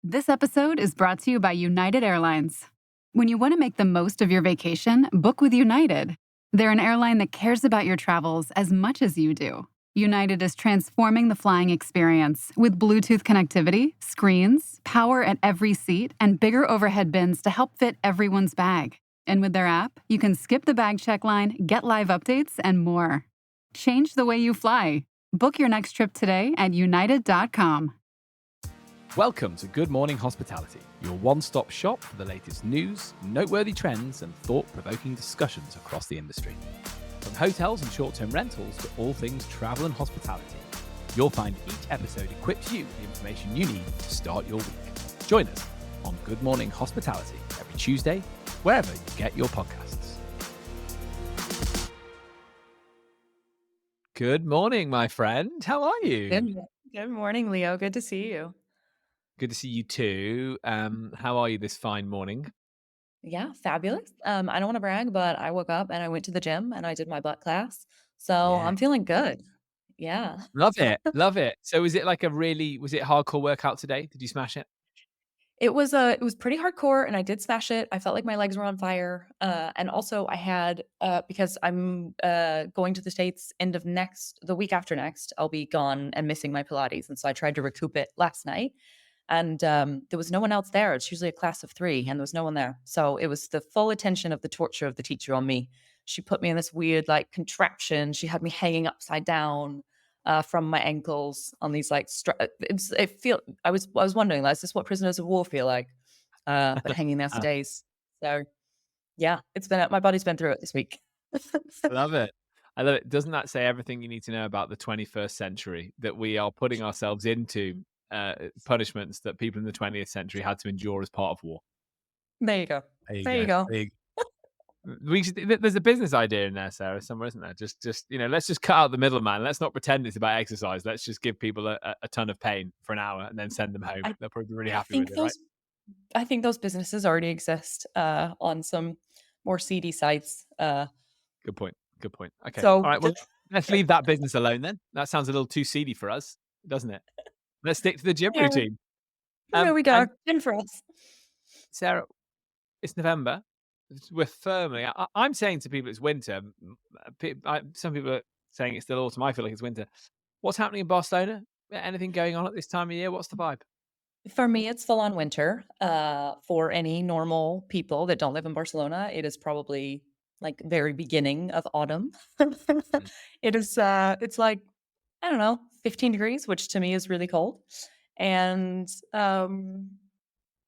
This episode is brought to you by United Airlines. When you want to make the most of your vacation, book with United. They're an airline that cares about your travels as much as you do. United is transforming the flying experience with Bluetooth connectivity, screens, power at every seat, and bigger overhead bins to help fit everyone's bag. And with their app, you can skip the bag check line, get live updates, and more. Change the way you fly. Book your next trip today at united.com. Welcome to Good Morning Hospitality, your one-stop shop for the latest news, noteworthy trends, and thought-provoking discussions across the industry. From hotels and short-term rentals to all things travel and hospitality, you'll find each episode equips you with the information you need to start your week. Join us on Good Morning Hospitality every Tuesday, wherever you get your podcasts. Good morning, my friend. How are you? Good morning, Leo. Good to see you. Good to see you too. How are you this fine morning? Yeah, fabulous. I don't want to brag, but I woke up and I went to the gym and I did my butt class. So Yeah. I'm feeling good. Yeah. Love it. Love it. So was it hardcore workout today? Did you smash it? It was pretty hardcore and I did smash it. I felt like my legs were on fire. And also I had because I'm going to the States the week after next, I'll be gone and missing my Pilates. And so I tried to recoup it last night. And there was no one else there. It's usually a class of 3, and there was no one there. So it was the full attention of the torture of the teacher on me. She put me in this weird contraption. She had me hanging upside down from my ankles on these I was wondering, is this what prisoners of war feel like? But hanging there for days. So yeah, my body's been through it this week. I love it. I love it. Doesn't that say everything you need to know about the 21st century, that we are putting ourselves into punishments that people in the 20th century had to endure as part of war? There you go. There you go. There's a business idea in there, Sarah, somewhere, isn't there? Just let's just cut out the middleman. Let's not pretend it's about exercise. Let's just give people a ton of pain for an hour and then send them home. They'll probably be really happy with it, right? I think those businesses already exist on some more seedy sites. Good point. Okay. So all right. Well, let's leave that business alone then. That sounds a little too seedy for us, doesn't it? Let's stick to the gym routine. There we go. Gym for us. Sarah, it's November. We're firmly. I'm saying to people it's winter. Some people are saying it's still autumn. I feel like it's winter. What's happening in Barcelona? Anything going on at this time of year? What's the vibe? For me, it's full on winter. For any normal people that don't live in Barcelona, it is probably like very beginning of autumn. It is. It's like, I don't know, 15 degrees, which to me is really cold, and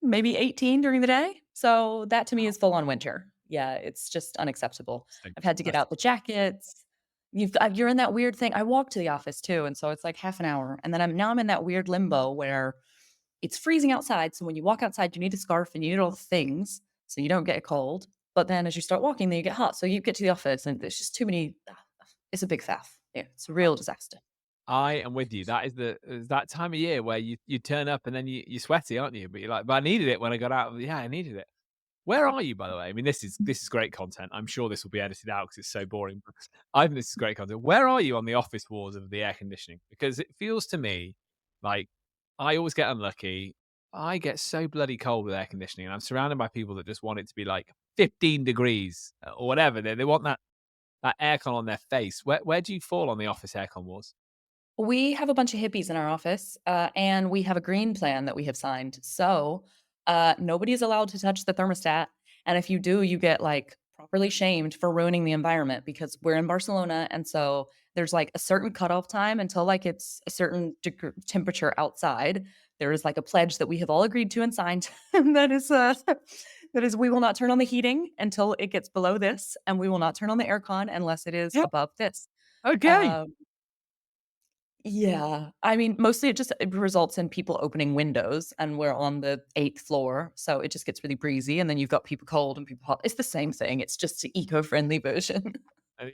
maybe 18 during the day. So that to me is full on winter. Yeah, it's just unacceptable. I've had to get out the jackets. You're in that weird thing. I walk to the office too, and so it's like half an hour, and then I'm in that weird limbo where it's freezing outside. So when you walk outside, you need a scarf and you need all the things so you don't get a cold. But then as you start walking, then you get hot. So you get to the office and there's just too many. It's a big faff. Yeah, it's a real disaster. I am with you. That is that time of year where you turn up and then you're sweaty, aren't you? But you're like, but I needed it when I got out. Yeah, I needed it. Where are you, by the way? I mean, this is great content. I'm sure this will be edited out because it's so boring. But I think this is great content. Where are you on the office wars of the air conditioning? Because it feels to me like I always get unlucky. I get so bloody cold with air conditioning, and I'm surrounded by people that just want it to be like 15 degrees or whatever. They want that aircon on their face. Where do you fall on the office aircon wars? We have a bunch of hippies in our office, and we have a green plan that we have signed. So nobody is allowed to touch the thermostat. And if you do, you get properly shamed for ruining the environment because we're in Barcelona. And so there's a certain cutoff time until it's a certain temperature outside. There is a pledge that we have all agreed to and signed. And that is we will not turn on the heating until it gets below this. And we will not turn on the aircon unless it is above this. Okay. Yeah. I mean, mostly it results in people opening windows, and we're on the 8th floor, so it just gets really breezy, and then you've got people cold and people hot. It's the same thing. It's just the eco-friendly version.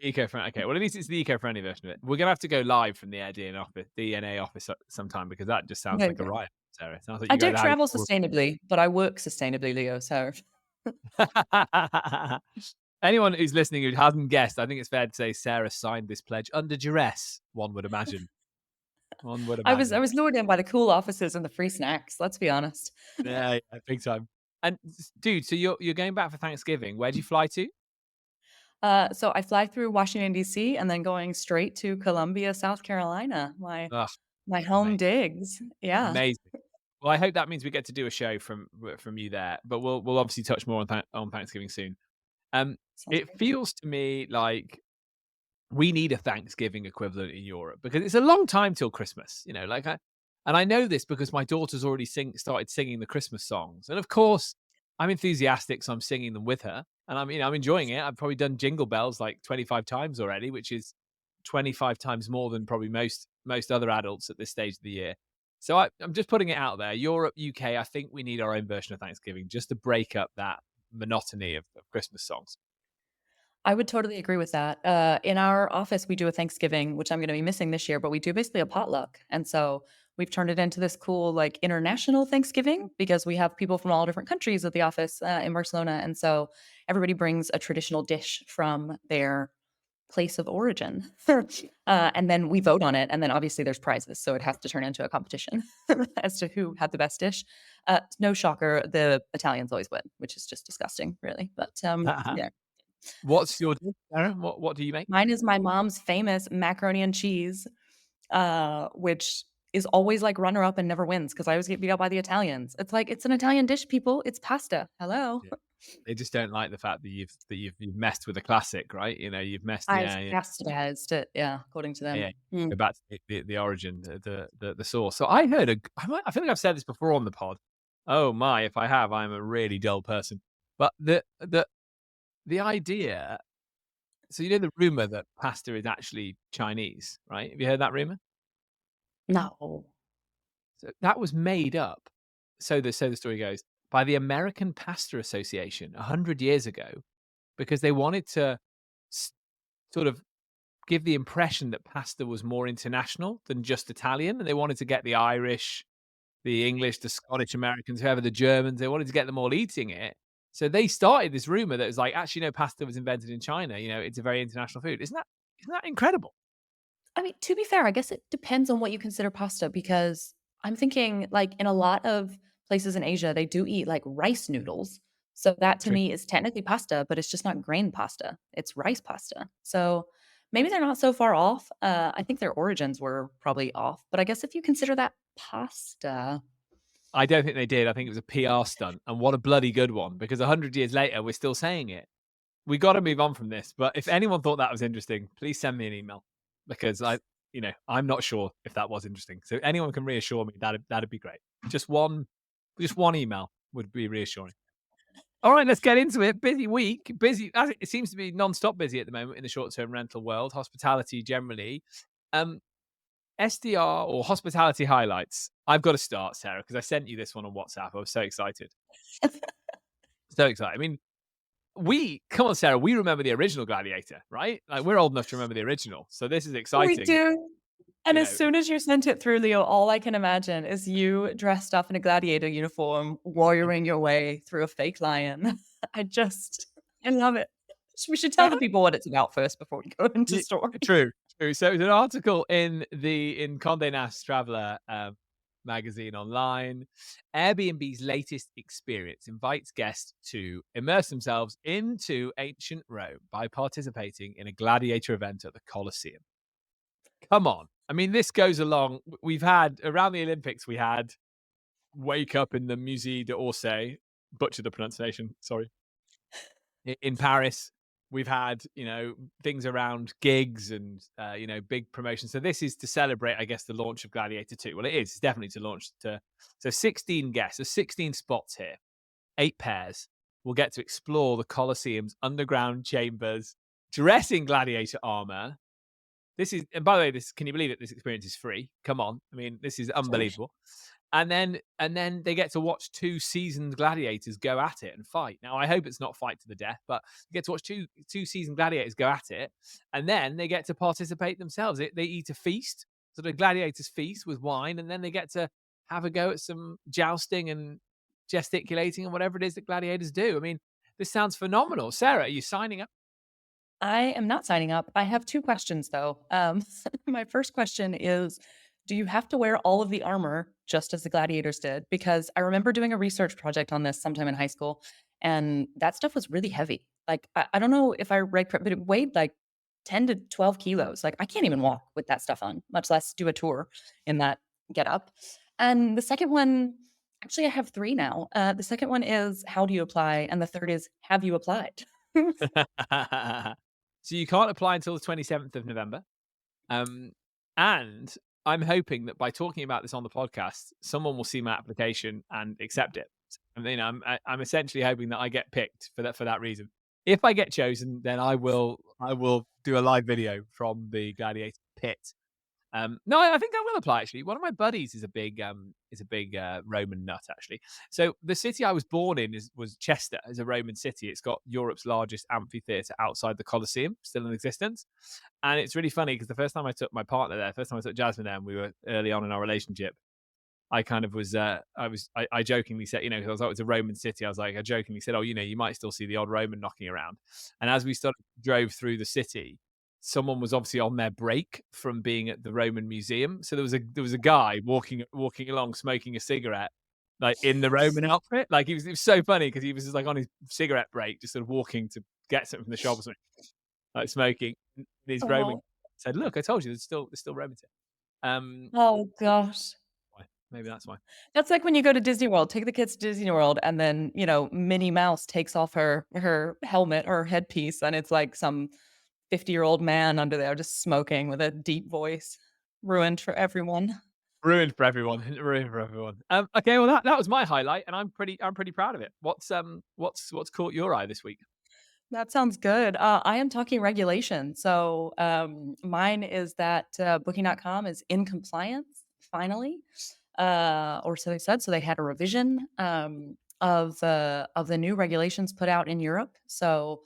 Eco-friendly. Okay, well, at least it's the eco-friendly version of it. We're gonna have to go live from the DNA office sometime because that just sounds like a riot, Sarah. It sounds like I you don't guys travel sustainably, but I work sustainably, Leo. So anyone who's listening who hasn't guessed, I think it's fair to say Sarah signed this pledge under duress, one would imagine. One would I was imagine. lured in by the cool offices and the free snacks, let's be honest. Yeah, yeah, big time. And dude, so you're going back for Thanksgiving. Where do you fly to? So I fly through Washington, DC, and then going straight to Columbia, South Carolina, Ugh, my home amazing, digs. Yeah, amazing. Well, I hope that means we get to do a show from you there. But we'll obviously touch more on on Thanksgiving soon. Um, sounds it great. feels to me like we need a Thanksgiving equivalent in Europe because it's a long time till Christmas, and I know this because my daughter's already started singing the Christmas songs. And of course, I'm enthusiastic, so I'm singing them with her. And I'm enjoying it. I've probably done Jingle Bells like 25 times already, which is 25 times more than probably most other adults at this stage of the year. So I'm just putting it out there. Europe, UK, I think we need our own version of Thanksgiving just to break up that monotony of Christmas songs. I would totally agree with that. In our office, we do a Thanksgiving, which I'm going to be missing this year, but we do basically a potluck. And so we've turned it into this cool, like, international Thanksgiving because we have people from all different countries at the office in Barcelona. And so everybody brings a traditional dish from their place of origin. And then we vote on it. And then obviously there's prizes. So it has to turn into a competition as to who had the best dish. No shocker, the Italians always win, which is just disgusting, really. But yeah. What's your dish, Sarah? What do you make? Mine is my mom's famous macaroni and cheese, which is always like runner up and never wins because I always get beat out by the Italians. It's like it's an Italian dish, people. It's pasta. Hello. Yeah. They just don't like the fact that you've messed with a classic, right? You've messed. I've Yeah, yeah, bastardized it. Yeah, according to yeah. them. Mm. Go back to the origin, the source. So I heard I feel like I've said this before on the pod. Oh my, if I have, I'm a really dull person. But the idea. So the rumor that pasta is actually Chinese, right? Have you heard that rumor? No. So that was made up. So the story goes by the American Pasta Association 100 years ago because they wanted to s- sort of give the impression that pasta was more international than just Italian, and they wanted to get the Irish, the English, the Scottish Americans, whoever, the Germans, they wanted to get them all eating it. So they started this rumor that was like, actually, no, pasta was invented in China. It's a very international food. Isn't that incredible? I mean, to be fair, I guess it depends on what you consider pasta because I'm thinking like in a lot of places in Asia, they do eat like rice noodles. So that to True. me is technically pasta, but it's just not grain pasta. It's rice pasta. So maybe they're not so far off. I think their origins were probably off, but I guess if you consider that pasta, I don't think they did. I think it was a PR stunt, and what a bloody good one! Because 100 years later, we're still saying it. We got to move on from this. But if anyone thought that was interesting, please send me an email because I'm not sure if that was interesting. So anyone can reassure me that'd be great. Just one email would be reassuring. All right, let's get into it. Busy week, busy. It seems to be non-stop busy at the moment in the short-term rental world, hospitality generally. Um, SDR or hospitality highlights. I've got to start, Sarah, because I sent you this one on WhatsApp. I was so excited. So excited. I mean, come on, Sarah, we remember the original Gladiator, right? Like we're old enough to remember the original. So this is we exciting. do. And You as know, soon as you sent it through, Leo, all I can imagine is you dressed up in a gladiator uniform, warrioring your way through a fake lion. I love it. We should tell the people what it's about first before we go into y- story. true, true. So it's an article in Condé Nast Traveler magazine online. Airbnb's latest experience invites guests to immerse themselves into ancient Rome by participating in a gladiator event at the Colosseum. Come on. I mean, this goes along. We've had around the Olympics, we had Wake Up in the Musée d'Orsay, butcher the pronunciation, sorry. In Paris, we've had, things around gigs and, big promotions. So this is to celebrate, I guess, the launch of Gladiator 2. Well, it is. It's definitely to launch so 16 guests, so 16 spots here, 8 pairs will get to explore the Colosseum's underground chambers, dress in gladiator armor. And by the way, can you believe it? This experience is free. Come on. I mean, this is unbelievable. And then they get to watch 2 seasoned gladiators go at it and fight. Now, I hope it's not fight to the death, but you get to watch two seasoned gladiators go at it, and then they get to participate themselves. They eat a feast, sort of gladiators feast with wine, and then they get to have a go at some jousting and gesticulating and whatever it is that gladiators do. I mean, this sounds phenomenal. Sarah, are you signing up? I am not signing up. I have 2 questions though. My first question is, do you have to wear all of the armor just as the gladiators did? Because I remember doing a research project on this sometime in high school, and that stuff was really heavy. Like, I don't know if I read correct, but it weighed like 10 to 12 kilos. Like, I can't even walk with that stuff on, much less do a tour in that get up. And the second one, actually, I have three now. The second one is how do you apply? And the third is have you applied? So you can't apply until the 27th of November. Um, and I'm hoping that by talking about this on the podcast, someone will see my application and accept it. I mean, I'm essentially hoping that I get picked for that reason. If I get chosen, then I will do a live video from the Gladiator pit. No, I think I will apply actually. One of my buddies is a big Roman nut actually. So the city I was born in was Chester, is a Roman city. It's got Europe's largest amphitheater outside the Colosseum, still in existence. And it's really funny because the first time I took my partner there, first time I took Jasmine there, and we were early on in our relationship, I kind of was, I jokingly said, because I was like, it's a Roman city. I was like, I jokingly said, oh, you might still see the odd Roman knocking around. And as we drove through the city, someone was obviously on their break from being at the Roman Museum. So there was a guy walking along, smoking a cigarette, like in the Roman outfit. Like it was so funny because he was just like on his cigarette break, just sort of walking to get something from the shop or something, like smoking. And his Roman Oh, said, "Look, I told you, there's still Romans here." oh gosh. Why? Maybe that's why. That's like when you go to Disney World, take the kids to Disney World, and then, Minnie Mouse takes off her helmet or headpiece, and it's like some 50-year-old man under there just smoking with a deep voice. Ruined for everyone. Ruined for everyone. Ruined for everyone. Okay, well that was my highlight, and I'm pretty proud of it. What's caught your eye this week? That sounds good. I am talking regulation. So mine is that Booking.com is in compliance finally, or so they said. So they had a revision of the new regulations put out in Europe. So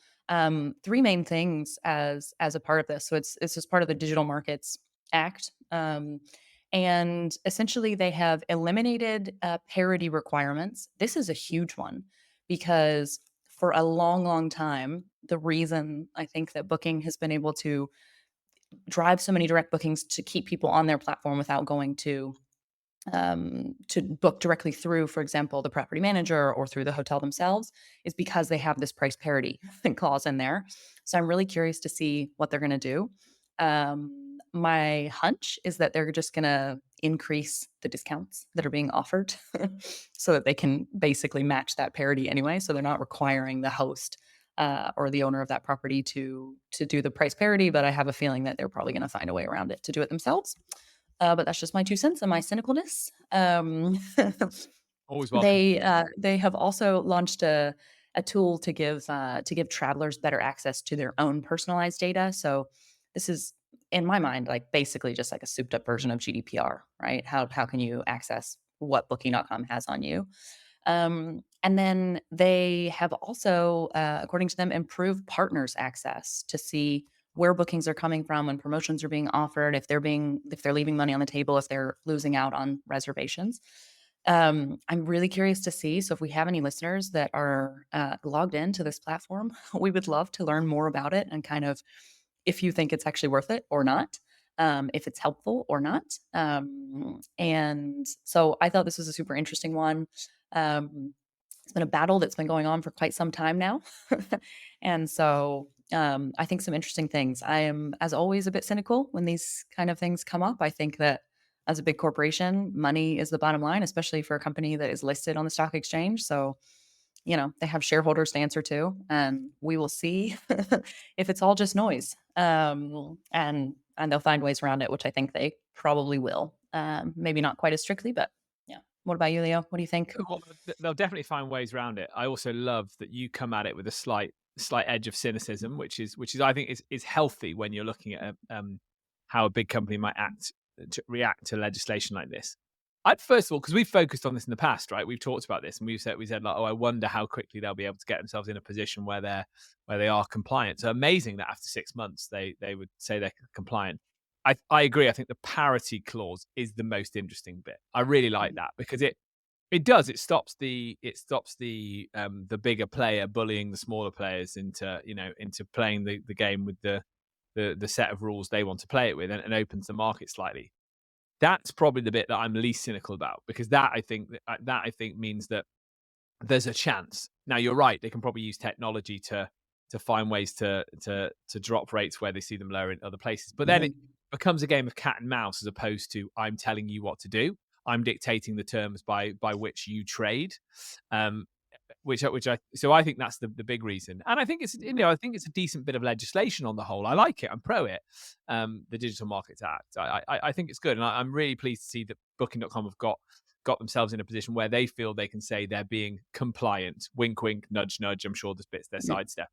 three main things as a part of this. So it's just part of the Digital Markets Act. And essentially, they have eliminated parity requirements. This is a huge one because for a long, long time, the reason I think that Booking has been able to drive so many direct bookings to keep people on their platform without going to book directly through, for example, the property manager or through the hotel themselves, is because they have this price parity clause in there. So I'm really curious to see what they're going to do. My hunch is that they're just going to increase the discounts that are being offered so that they can basically match that parity anyway. So they're not requiring the host or the owner of that property to do the price parity, but I have a feeling that they're probably going to find a way around it to do it themselves. But that's just my 2 cents and my cynicalness. Always welcome. They have also launched a tool to give travelers better access to their own personalized data. So this is, in my mind, like basically just like a souped up version of GDPR, right? How can you access what Booking.com has on you? And then they have also, according to them, improved partners' access to see where bookings are coming from, when promotions are being offered, if they're leaving money on the table, if they're losing out on reservations. I'm really curious to see. So if we have any listeners that are logged into this platform, we would love to learn more about it and kind of if you think it's actually worth it or not, if it's helpful or not. And so I thought this was a super interesting one. It's been a battle that's been going on for quite some time now. And so I think some interesting things. I am, as always, a bit cynical when these kind of things come up. I think that as a big corporation, money is the bottom line, especially for a company that is listed on the stock exchange. So, they have shareholders to answer to, and we will see if it's all just noise. And they'll find ways around it, which I think they probably will. Maybe not quite as strictly, but yeah. What about you, Leo? What do you think? Well, they'll definitely find ways around it. I also love that you come at it with a slight edge of cynicism, which is I think is healthy when you're looking at how a big company might react to legislation like this. I'd first of all, because we've focused on this in the past, right? We've talked about this, and we said like, oh, I wonder how quickly they'll be able to get themselves in a position where they are compliant. So amazing that after 6 months they would say they're compliant. I agree. I think the parity clause is the most interesting bit. I really like that because it stops the bigger player bullying the smaller players into playing the game with the set of rules they want to play it with, and opens the market slightly. That's probably the bit that I'm least cynical about, because that I think means that there's a chance. Now you're right; they can probably use technology to find ways to drop rates where they see them lower in other places. But then it becomes a game of cat and mouse, as opposed to I'm telling you what to do. I'm dictating the terms by which you trade. Um, I think that's the big reason, and I think it's a decent bit of legislation on the whole. I like it. I'm pro it. The Digital Markets Act. I think it's good, and I'm really pleased to see that Booking.com have got themselves in a position where they feel they can say they're being compliant. Wink, wink, nudge, nudge. I'm sure there's bits they're sidestep.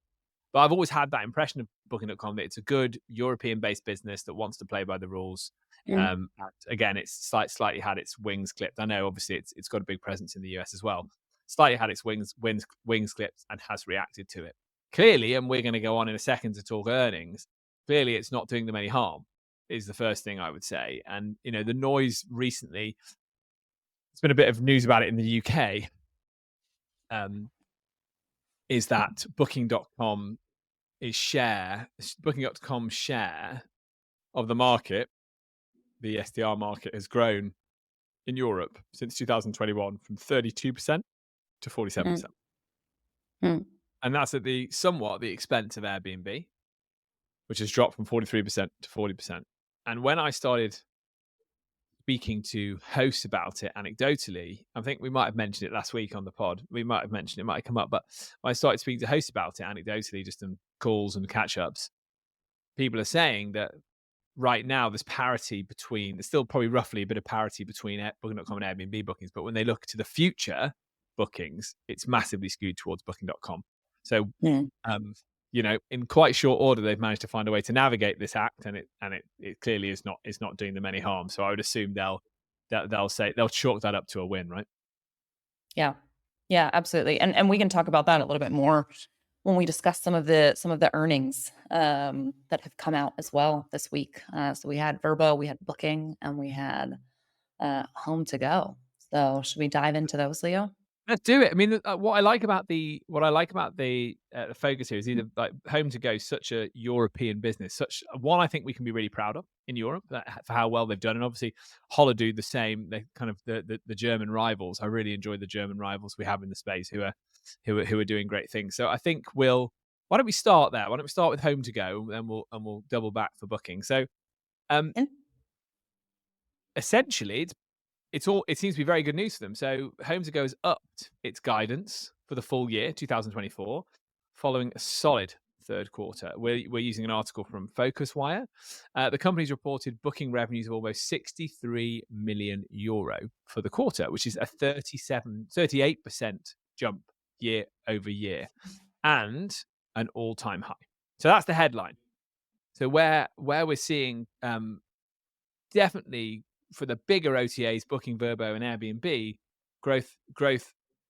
But I've always had that impression of Booking.com, that it's a good European-based business that wants to play by the rules. And again, it's slightly had its wings clipped. I know, obviously, it's got a big presence in the US as well. Slightly had its wings clipped and has reacted to it. Clearly, and we're going to go on in a second to talk earnings, clearly it's not doing them any harm, is the first thing I would say. And, the noise recently, there's been a bit of news about it in the UK, is that Booking.com's share of the market, the STR market, has grown in Europe since 2021 from 32% to 47%. And that's at somewhat the expense of Airbnb, which has dropped from 43% to 40%. And when I started speaking to hosts about it anecdotally, I think we might have mentioned it last week on the pod. We might have mentioned it, might have come up, but when I started speaking to hosts about it anecdotally, just in calls and catch-ups, people are saying that right now there's still probably roughly a bit of parity between Booking.com and Airbnb bookings, but when they look to the future bookings, it's massively skewed towards Booking.com. So, in quite short order, they've managed to find a way to navigate this act, and it clearly is not doing them any harm. So I would assume they'll chalk that up to a win, right? Yeah, absolutely. And we can talk about that a little bit more when we discuss some of the earnings that have come out as well this week. So we had Verbo, we had Booking, and we had HomeToGo. So should we dive into those, Leo? Let's do it. I mean, what I like about the focus here is either like HomeToGo is such a European business, such one I think we can be really proud of in Europe for how well they've done, and obviously Holler do the same. They kind of the German rivals. I really enjoy the German rivals we have in the space who are doing great things. So I think why don't we start there? Why don't we start with HomeToGo, and we'll double back for Booking. So, essentially, it seems to be very good news for them. So HomeToGo has upped its guidance for the full year 2024, following a solid third quarter. We're using an article from FocusWire. The company's reported booking revenues of almost 63 million euro for the quarter, which is a 38% jump year over year, and an all-time high. So that's the headline. So where we're seeing definitely, for the bigger OTAs, Booking, Verbo, and Airbnb, growth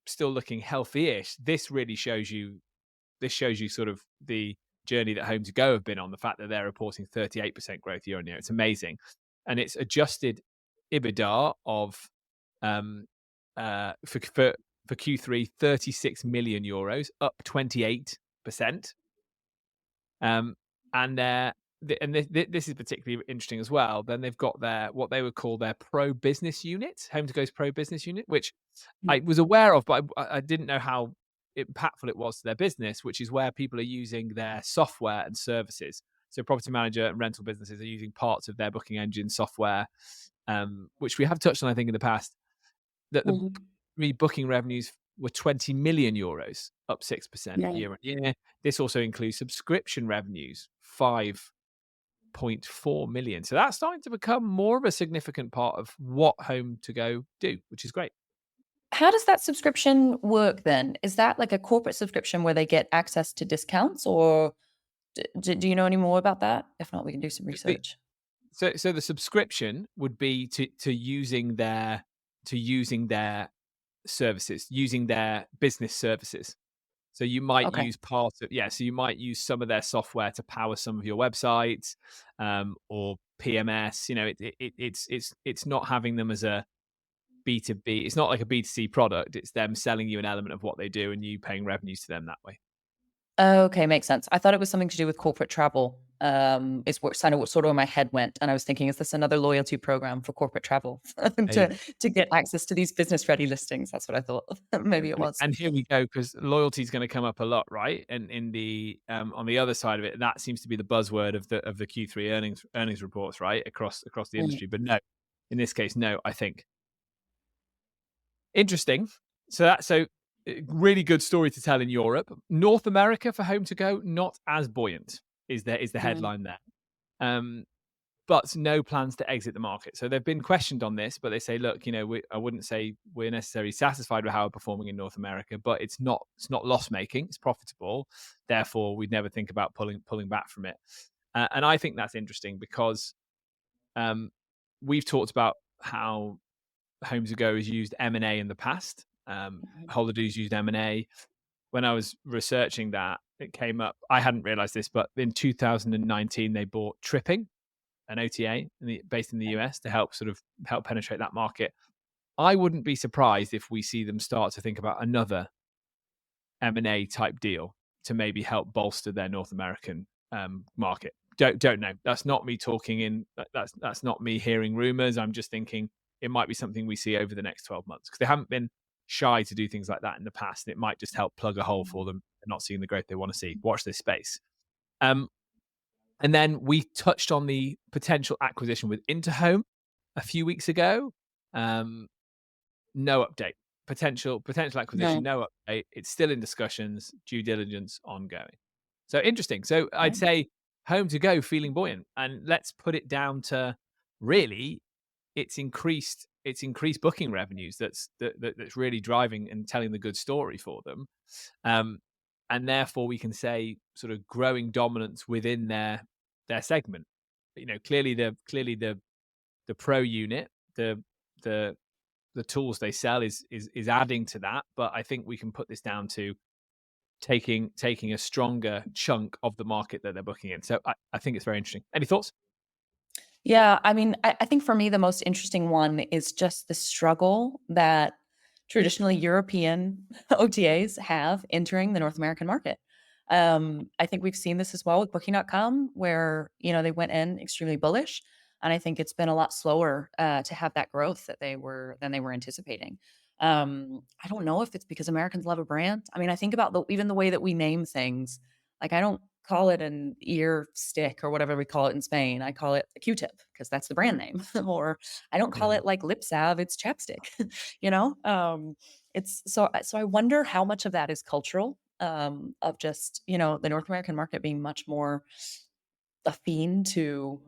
still looking healthy-ish. This really shows you sort of the journey that HomeToGo have been on. The fact that they're reporting 38% growth year on year, it's amazing, and it's adjusted EBITDA of for Q3 36 million euros, up 28%. And this is particularly interesting as well. Then they've got what they would call their pro business unit, HomeToGo's pro business unit, which I was aware of, but I didn't know how impactful it was to their business, which is where people are using their software and services. So property manager and rental businesses are using parts of their booking engine software, which we have touched on, I think, in the past. That the rebooking revenues were 20 million euros, up 6% year on year. This also includes subscription revenues, 5.4 million. So that's starting to become more of a significant part of what HomeToGo do, which is great. How does that subscription work then? Is that like a corporate subscription where they get access to discounts, or do you know any more about that? If not, we can do some research. So the subscription would be to using their services, using their business services. So you might use part of so you might use some of their software to power some of your websites, or PMS. It's not having them as a B2B. It's not like a B2C product. It's them selling you an element of what they do and you paying revenues to them that way. Okay, makes sense. I thought it was something to do with corporate travel. Is what sort of where my head went, and I was thinking, is this another loyalty program for corporate travel There you to get access to these business ready listings? That's what I thought. go. Maybe it was. And here we go, because loyalty is going to come up a lot, right? And in the on the other side of it, that seems to be the buzzword of the Q3 earnings reports, right, across the Mm, industry. But no, in this case, no. I think interesting. So really good story to tell in Europe. North America for HomeToGo, not as buoyant is the mm, headline there. Um, but no plans to exit the market. So they've been questioned on this, but they say, look, I wouldn't say we're necessarily satisfied with how we're performing in North America, but it's not loss making, it's profitable. Therefore, we'd never think about pulling back from it. And I think that's interesting because um, we've talked about how HomeToGo has used M&A in the past. mhm. Holiday's used M&A. When I was researching that, it came up. I hadn't realized this, but in 2019, they bought Tripping, an OTA based in the US, to help penetrate that market. I wouldn't be surprised if we see them start to think about another M&A type deal to maybe help bolster their North American market. Don't know. That's not me talking in. That's not me hearing rumors. I'm just thinking it might be something we see over the next 12 months, because they haven't been shy to do things like that in the past. It might just help plug a hole for them. They're not seeing the growth they want to see. Watch this space. Um, and then we touched on the potential acquisition with Interhome a few weeks ago. Um, no update. Potential acquisition, No. no update. It's still in discussions, due diligence ongoing. So interesting. So I'd Okay. say HomeToGo feeling buoyant, and let's put it down to really it's increased booking revenues that's really driving and telling the good story for them. Um, and therefore we can say sort of growing dominance within their segment. Clearly the pro unit, the the tools they sell is adding to that. But I think we can put this down to taking a stronger chunk of the market that they're booking in. So I think it's very interesting. Any thoughts? Yeah, I mean, I think for me, the most interesting one is just the struggle that traditionally European OTAs have entering the North American market. I think we've seen this as well with Booking.com, where they went in extremely bullish, and I think it's been a lot slower to have that growth than they were anticipating. I don't know if it's because Americans love a brand. I mean, I think about even the way that we name things. Like, I don't call it an ear stick or whatever we call it in Spain. I call it a Q-tip because that's the brand name. Or I don't call Yeah. it like lip salve, it's chapstick. you know? It's so I wonder how much of that is cultural, of just, the North American market being much more affine to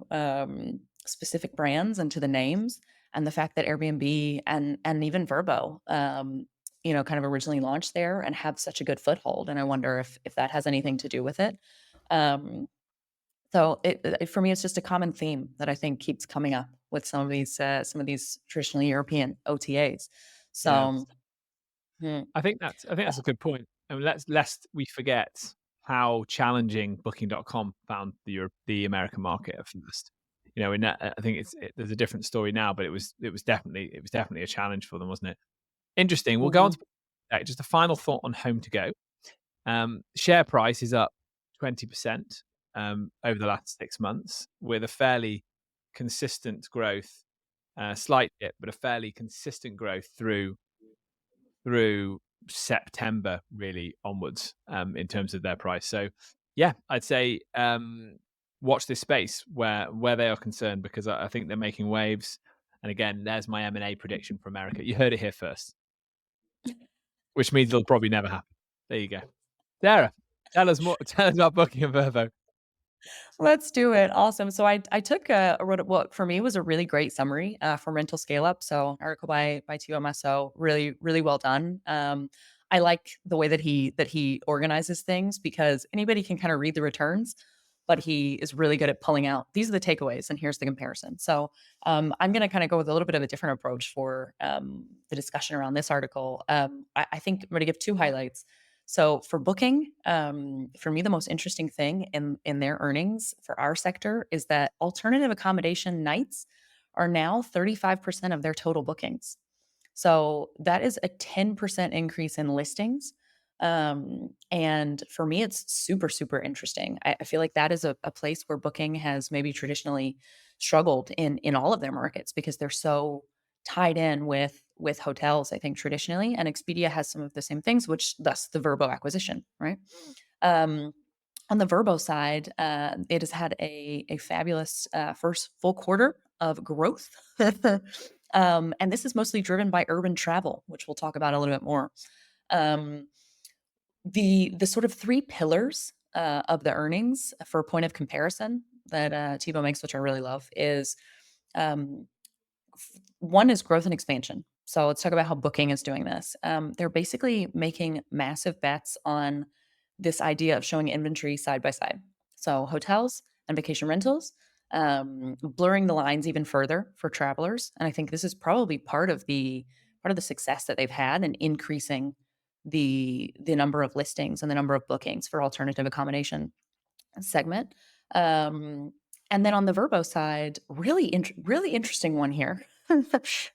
specific brands and to the names, and the fact that Airbnb and even Verbo kind of originally launched there and have such a good foothold. And I wonder if that has anything to do with it. Um, so for me, it's just a common theme that I think keeps coming up with some of these traditionally European OTAs. Yeah. So, hmm, I think that's a good point. I mean, lest we forget how challenging Booking.com found the American market at first. In that, I think there's a different story now, but it was definitely a challenge for them, wasn't it? Interesting. We'll go on mhm. to just a final thought on HomeToGo. Share price is up 20% over the last 6 months, with a fairly consistent growth, slight dip, but a fairly consistent growth through September really onwards, in terms of their price. So yeah, I'd say watch this space where they are concerned, because I think they're making waves. And again, there's my M&A prediction for America. You heard it here first, which means it'll probably never happen. There you go. Sarah, tell us more. Tell us about Booking and Verbo. Let's do it. Awesome. So I took wrote a book. For me, was a really great summary for Rental Scale Up. So article by TOMSO, really really well done. I like the way that he organizes things, because anybody can kind of read the returns, but he is really good at pulling out, these are the takeaways and here's the comparison. So I'm going to kind of go with a little bit of a different approach for the discussion around this article. I think I'm going to give two highlights. So for Booking, for me, the most interesting thing in their earnings for our sector is that alternative accommodation nights are now 35% of their total bookings. So that is a 10% increase in listings, And for me, it's super, super interesting. I feel like that is a place where booking has maybe traditionally struggled in all of their markets because they're so tied in with hotels, I think traditionally. And Expedia has some of the same things, which thus the Verbo acquisition, right? Um, on the Verbo side, it has had a fabulous first full quarter of growth. And this is mostly driven by urban travel, which we'll talk about a little bit more. Um, the sort of three pillars of the earnings for a point of comparison that Tebow makes, which I really love, is um, one is growth and expansion. So let's talk about how Booking is doing this. They're basically making massive bets on this idea of showing inventory side by side. So hotels and vacation rentals, blurring the lines even further for travelers. And I think this is probably part of the success that they've had in increasing the number of listings and the number of bookings for alternative accommodation segment. Um, and then on the Verbo side, really interesting one here.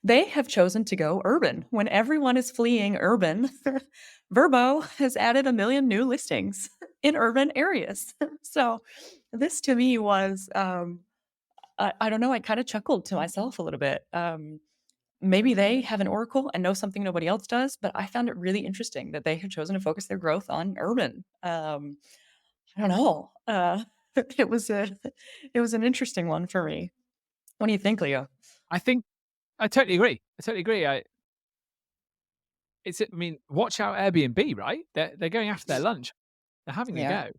They have chosen to go urban when everyone is fleeing urban. Verbo has added 1 million new listings in urban areas. So this to me was, I don't know, I kind of chuckled to myself a little bit. Maybe they have an oracle and know something nobody else does, but I found it really interesting that they have chosen to focus their growth on urban. I don't know. It was a it was an interesting one for me. What do you think, Leo? I think I totally agree. I totally agree. I mean, watch out Airbnb, right? They're going after their lunch. They're having a Yeah. go.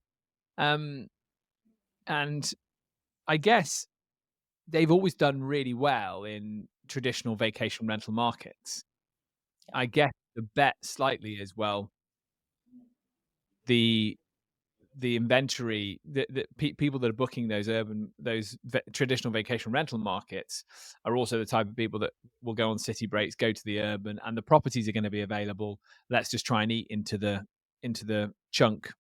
Um, and I guess they've always done really well in traditional vacation rental markets. I guess the bet slightly as well, the inventory, people that are booking those traditional vacation rental markets are also the type of people that will go on city breaks, go to the urban, and the properties are going to be available. Let's just try and eat into the chunk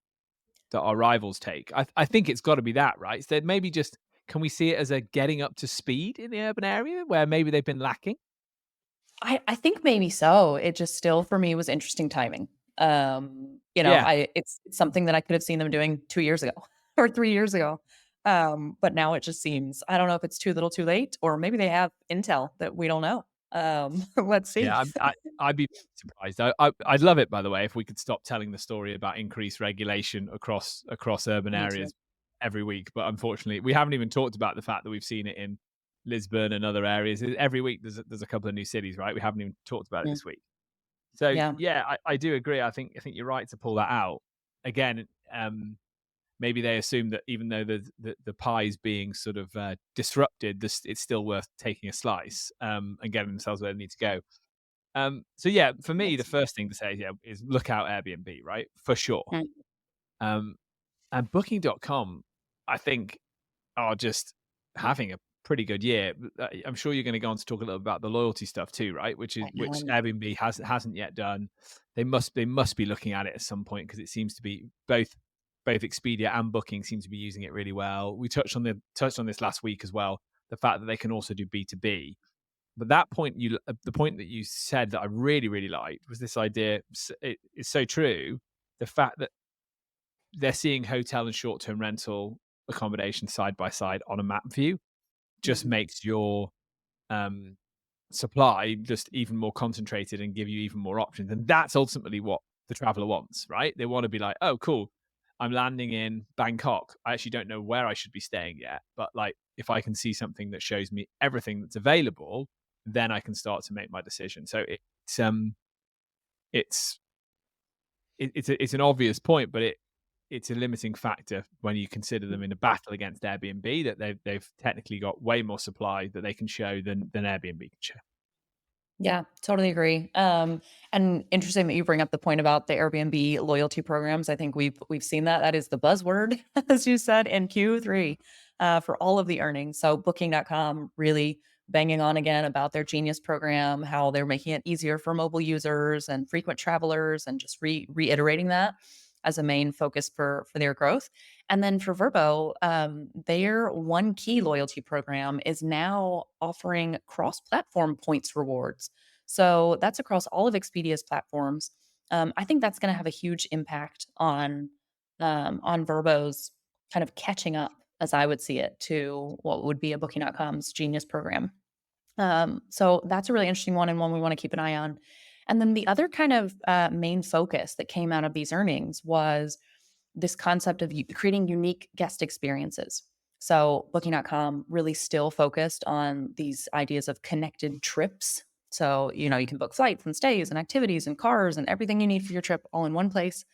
that our rivals take. I think it's got to be that, right? So maybe just can we see it as a getting up to speed in the urban area where maybe they've been lacking? I think maybe so. It just still for me was interesting timing. Yeah, It's something that I could have seen them doing 2 years ago or 3 years ago. But now it just seems I don't know if it's too little too late or maybe they have intel that we don't know. Let's see. yeah. I'd be surprised. I'd love it, by the way, if we could stop telling the story about increased regulation across urban Me too. areas every week. But unfortunately, we haven't even talked about the fact that we've seen it in Lisbon and other areas. Every week, there's a couple of new cities, right? We haven't even talked about it Mm, this week. So yeah. yeah, I do agree. I think you're right to pull that out again. Maybe they assume that even though the pie is being sort of disrupted, it's still worth taking a slice and getting themselves where they need to go. So yeah, for me, the Yes. first thing to say is look out Airbnb, right? For sure. Mm, Um, and Booking.com, I think, are just having a pretty good year. I'm sure you're going to go on to talk a little about the loyalty stuff too, right? I Which am. Airbnb hasn't yet done. They must be looking at it at some point because it seems to be both Expedia and Booking seem to be using it really well. We touched on this last week as well. The fact that they can also do B2B. But the point that you said that I really really liked was this idea. It is so true. The fact that they're seeing hotel and short term rental accommodation side by side on a map view just Mhm. makes your um, supply just even more concentrated and give you even more options. And that's ultimately what the traveler wants, right? They want to be like, oh, cool. I'm landing in Bangkok. I actually don't know where I should be staying yet. But like, if I can see something that shows me everything that's available, then I can start to make my decision. So it's it's an obvious point, but it's a limiting factor when you consider them in a battle against Airbnb that they've technically got way more supply that they can show than Airbnb can show. Yeah, totally agree. And interesting that you bring up the point about the Airbnb loyalty programs. I think we've seen that. That is the buzzword, as you said, in Q3 for all of the earnings. So Booking.com really banging on again about their Genius program, how they're making it easier for mobile users and frequent travelers, and just reiterating that as a main focus for their growth. And then for Verbo, their one key loyalty program is now offering cross platform points rewards. So that's across all of Expedia's platforms. I think that's going to have a huge impact on Verbo's kind of catching up, as I would see it, to what would be a Booking.com's Genius program. So that's a really interesting one and one we want to keep an eye on. And then the other kind of main focus that came out of these earnings was this concept of creating unique guest experiences. So Booking.com really still focused on these ideas of connected trips. So, you can book flights and stays and activities and cars and everything you need for your trip all in one place.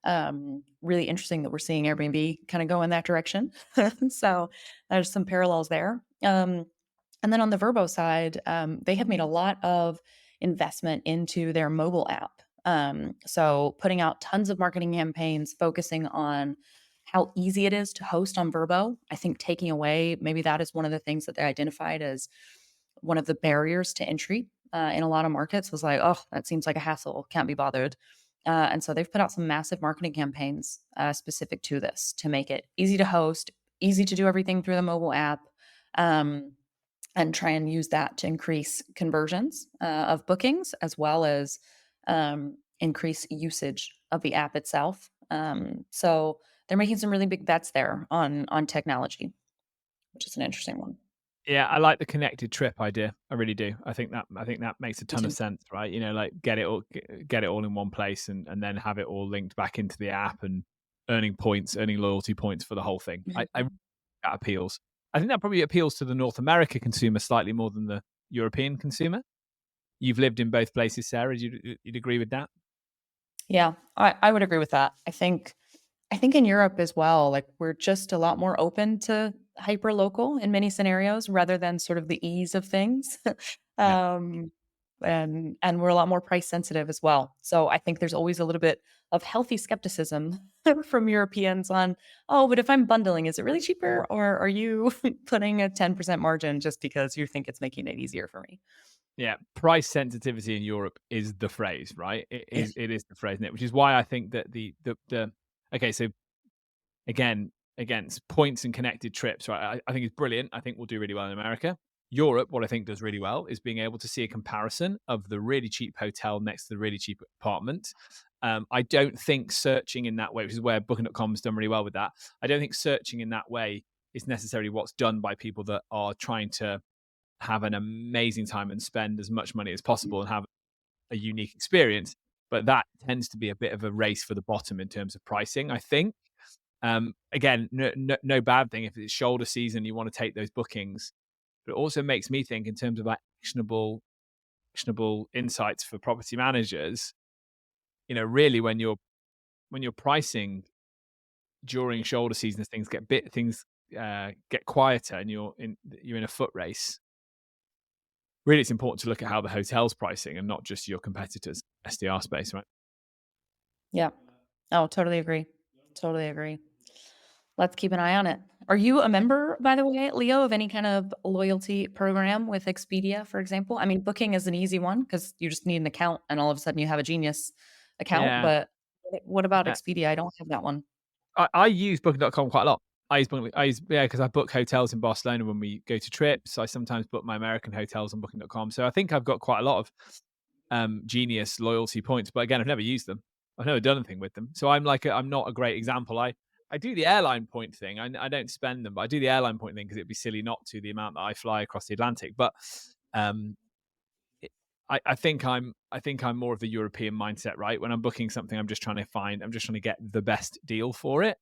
Really interesting that we're seeing Airbnb kind of go in that direction. So there's some parallels there. And then on the Verbo side, they have made a lot of investment into their mobile app. So putting out tons of marketing campaigns, focusing on how easy it is to host on Verbo. I think taking away, maybe that is one of the things that they identified as one of the barriers to entry in a lot of markets was like, oh, that seems like a hassle, can't be bothered. And so they've put out some massive marketing campaigns specific to this to make it easy to host, easy to do everything through the mobile app. And try and use that to increase conversions of bookings as well as increase usage of the app itself. So they're making some really big bets there on technology, which is an interesting one. Yeah, I like the connected trip idea. I really do. I think that makes a Me ton of too. sense, right? Like get it all in one place and then have it all linked back into the app and earning points, earning loyalty points for the whole thing. I Mhm. that appeals. I think that probably appeals to the North America consumer slightly more than the European consumer. You've lived in both places, Sarah. You'd agree with that? Yeah, I would agree with that. I think in Europe as well, like we're just a lot more open to hyper local in many scenarios rather than sort of the ease of things. Yeah. um, and we're a lot more price sensitive as well. So I think there's always a little bit of healthy skepticism from Europeans on, oh, but if I'm bundling, is it really cheaper, or are you putting a 10% margin just because you think it's making it easier for me? Yeah, price sensitivity in Europe is the phrase, right? It Yeah. is it is the phrase, isn't it? Which is why I think that the okay, so against points and connected trips, right? I think it's brilliant. I think we'll do really well in America. Europe, what I think does really well is being able to see a comparison of the really cheap hotel next to the really cheap apartment. I don't think searching in that way, which is where Booking.com's done really well with that. I don't think searching in that way is necessarily what's done by people that are trying to have an amazing time and spend as much money as possible and have a unique experience. But that tends to be a bit of a race for the bottom in terms of pricing, I think. Again, no bad thing if it's shoulder season, you want to take those bookings. But it also makes me think in terms of like actionable insights for property managers. Really when you're pricing during shoulder season, as things get quieter and you're in a foot race. Really, it's important to look at how the hotel's pricing and not just your competitors' SDR space, right? Yeah. Oh, totally agree. Totally agree. Let's keep an eye on it. Are you a member, by the way, Leo, of any kind of loyalty program with Expedia, for example? I mean, booking is an easy one because you just need an account and all of a sudden you have a Genius account. Yeah. But what about Uh, Expedia? I don't have that one. I use Booking.com quite a lot. Because I book hotels in Barcelona when we go to trips. I sometimes book my American hotels on Booking.com. So I think I've got quite a lot of Genius loyalty points. But again, I've never used them. I've never done anything with them. So I'm not a great example. I do the airline point thing. I don't spend them, but I do the airline point thing because it'd be silly not to the amount that I fly across the Atlantic. But um, I think I'm more of the European mindset, right? When I'm booking something, I'm just trying to get the best deal for it.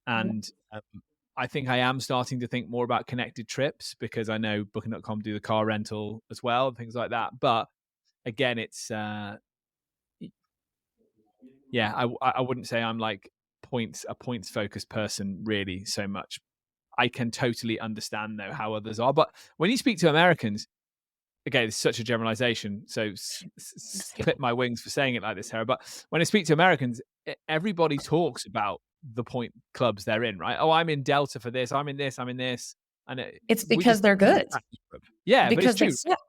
Mhm. And I think I am starting to think more about connected trips because I know Booking.com do the car rental as well, things like that. But again, it's yeah, I wouldn't say I'm like a points focused person really so much. I can totally understand though how others are, but when you speak to Americans, again, it's such a generalization. So clip my wings for saying it like this, Sarah. But when I speak to Americans, everybody talks about the point clubs they're in, right? Oh, I'm in Delta for this. I'm in this. I'm in this. And It's we because just they're don't do good, that in Europe. Yeah, but it's because they true. suck.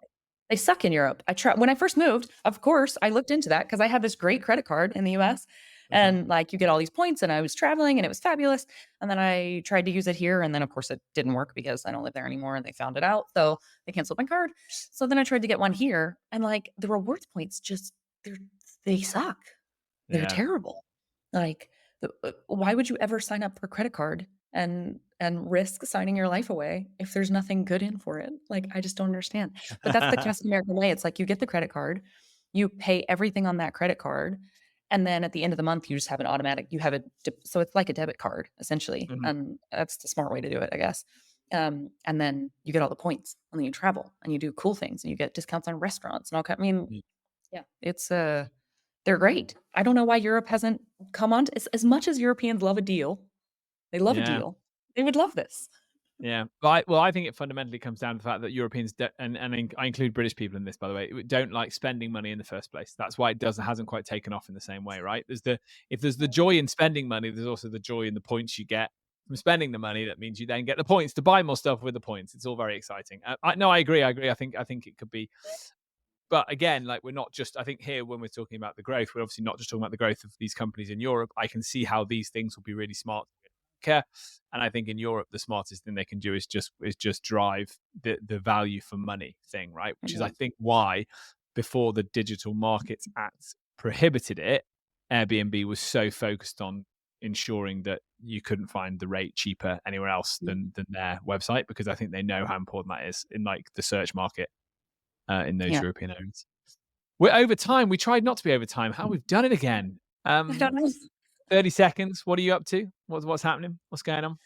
They suck in Europe. I try when I first moved, of course, I looked into that because I had this great credit card in the US Mhm. and like you get all these points and I was traveling and it was fabulous. And then I tried to use it here and then of course it didn't work because I don't live there anymore and they found it out. So they canceled my card. So then I tried to get one here and like the rewards points just they're they suck. They're Yeah. terrible. Like, why would you ever sign up for a credit card and risk signing your life away if there's nothing good in for it? Like, I just don't understand. But that's the classic American way. It's like you get the credit card, you pay everything on that credit card, and then at the end of the month, you just have an automatic. You have a so it's like a debit card essentially, Mhm. and that's the smart way to do it, I guess. And then you get all the points, and then you travel and you do cool things, and you get discounts on restaurants and all. I mean, Mm. yeah, it's they're great. I don't know why Europe hasn't come on to as much as Europeans love a deal, they love a Yeah. deal. They would love this. Yeah. Well, I think it fundamentally comes down to the fact that Europeans and I include British people in this, by the way, don't like spending money in the first place. That's why it hasn't quite taken off in the same way, right? If there's the joy in spending money, there's also the joy in the points you get from spending the money. That means you then get the points to buy more stuff with the points. It's all very exciting. No, I agree. I think it could be. But again, like we're not just, I think here when we're talking about the growth, we're obviously not just talking about the growth of these companies in Europe. I can see how these things will be really smart. And I think in Europe, the smartest thing they can do is just drive the value for money thing, right? Which is, I think, why before the Digital Markets Act prohibited it, Airbnb was so focused on ensuring that you couldn't find the rate cheaper anywhere else than their website, because I think they know how important that is in like the search market in those Yeah. European areas. We're over time. We tried not to be over time. How we've done it again. I don't know. 30 seconds. What are you up to? What's happening? What's going on?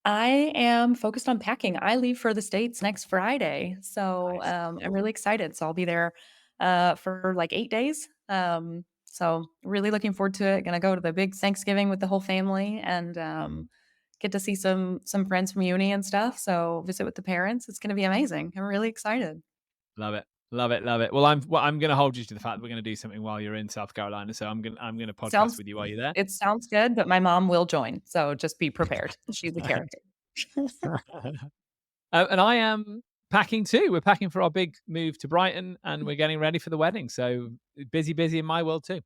I am focused on packing. I leave for the States next Friday, so, Nice. I'm really excited. So I'll be there, for, like, 8 days. So really looking forward to it. Gonna go to the big Thanksgiving with the whole family and, get to see some friends from uni and stuff, so visit with the parents. It's gonna be amazing. I'm really excited. Love it. Love it. Love it. Well, I'm going to hold you to the fact that we're going to do something while you're in South Carolina. So I'm going to podcast Sounds with you while you're there. it sounds good, but my mom will join, so just be prepared. She's a character. And I am packing too. We're packing for our big move to Brighton, and we're getting ready for the wedding. So busy in my world too.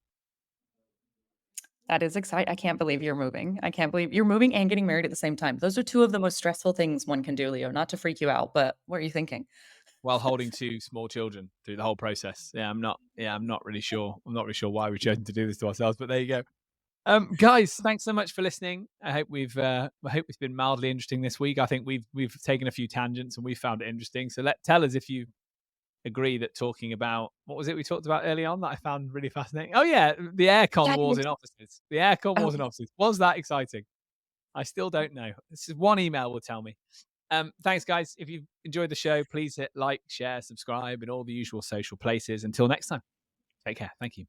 That is exciting. I can't believe you're moving. I can't believe you're moving and getting married at the same time. Those are 2 of the most stressful things one can do, Leo. Not to freak you out, but what are you thinking? While holding 2 small children through the whole process. Yeah, I'm not really sure. I'm not really sure why we've chosen to do this to ourselves, but there you go. Guys, thanks so much for listening. I hope it's been mildly interesting this week. I think we've taken a few tangents and we found it interesting. So tell us if you agree that talking about, what was it we talked about early on that I found really fascinating? Oh yeah, the aircon wars in offices. The aircon wars in Oh, offices. Was that exciting? I still don't know. This is one email will tell me. Thanks, guys. If you've enjoyed the show, please hit like, share, subscribe, and all the usual social places. Until next time, take care. Thank you.